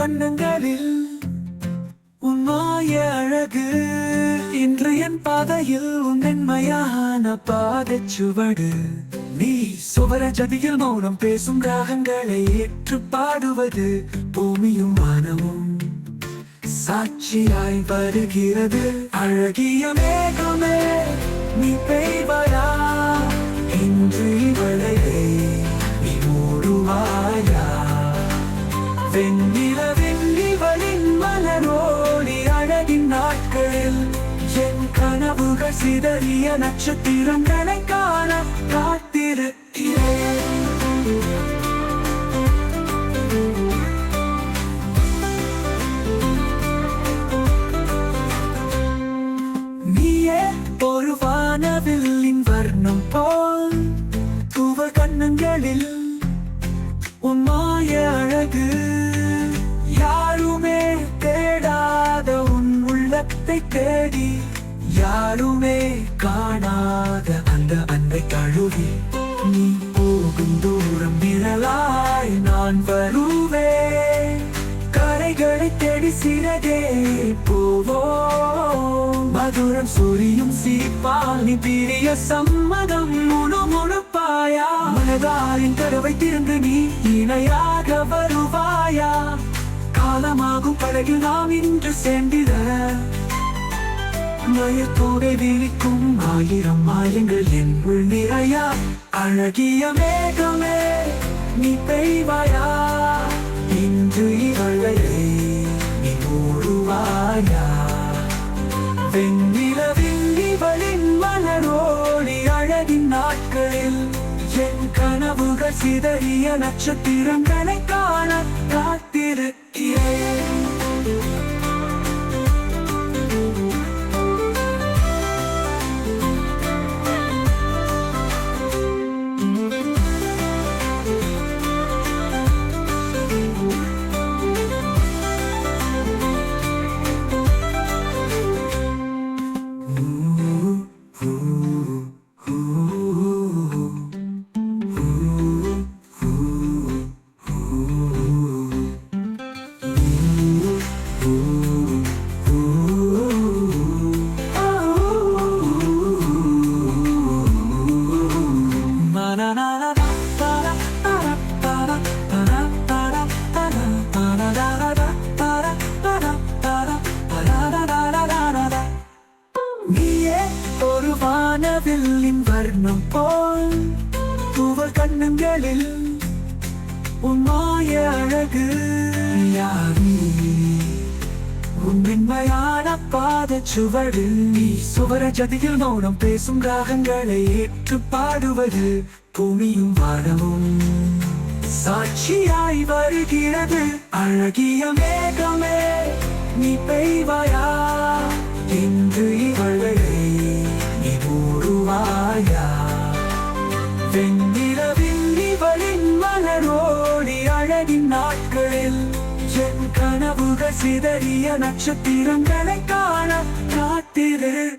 கண்ணங்களில் உன் மாய அழகு. இன்று என் பாதையில் உன் மென்மையான பாதைச் சுவடு. நீ சுவரஜதியில் மௌனம் பேசும் ராகங்களை ஏற்று பாடுவது. பூமியும் வானமும் சாட்சியாய் வருகிறது. அழகிய மேகமே நீ பெய்வாயா, இன்று இவளையை நீ மூடுவாயா. வெண்ணிலவின் இவளின் மலரோடி அழகின் நாட்களில் என் கனவுகள் சிதறிய நட்சத்திரங்களை காண காத்திருக்கிறேன். நீயே ஒரு வானவில்லின் வர்ணம் போல் தூவல் கண்ணங்களில் உன் மாய அழகு. யாருமே தேடாத உன் உள்ளத்தை தேடி, யாருமே காணாத அந்த அன்பை தழுவி, நீ போகும் தூரம் நிழலாய் நான் வருவேன். கரைகளை தேடி சிறகே போவோம். மதுரம் சூரியும் சிரிப்பால் நீ பிரிய சம்மதம் முணுமுணுப்பாயா. மனதாரின் கதவை திறந்து நீ இணையாக வருவாயா. காலமாகும் படகில் நாம் இன்று சேர்ந்திட, மயத்தோடை விரிக்கும் ஆயிரம் மாயங்கள் என் உள் நிறையா. அழகிய மேகமே நீ பெய்வாயா, இன்று இவளையை நீ மூடுவாயா. வெண்ணிலவின் இவளின் மலரோடி அழகின் நாட்களில் என் கனவுகள் சிதறிய நட்சத்திரங்களை காண காத்திருக்கிறேன். நீயே ஒரு வானவில்லின் வர்ணம் போல் தூவல் கண்ணங்களில் உன் மாய அழகு. உன் மென்மையான பாதச் சுவடு. நீ சுவரஜதியில் மௌனம் பேசும் ராகங்களை ஏற்று பாடுவது. பூமியும் வானமும் சாட்சியாய் வருகிறது. அழகிய மேகமே நீ பெய்வாயா, இன்று இவளையை நீ மூடுவாயா. வெண்ணிலவின் இவளின் மலரோடி அழகின் நாட்களில் என் கனவுகள் சிதறிய நட்சத்திரங்களை காண காத்திருக்கிறேன்.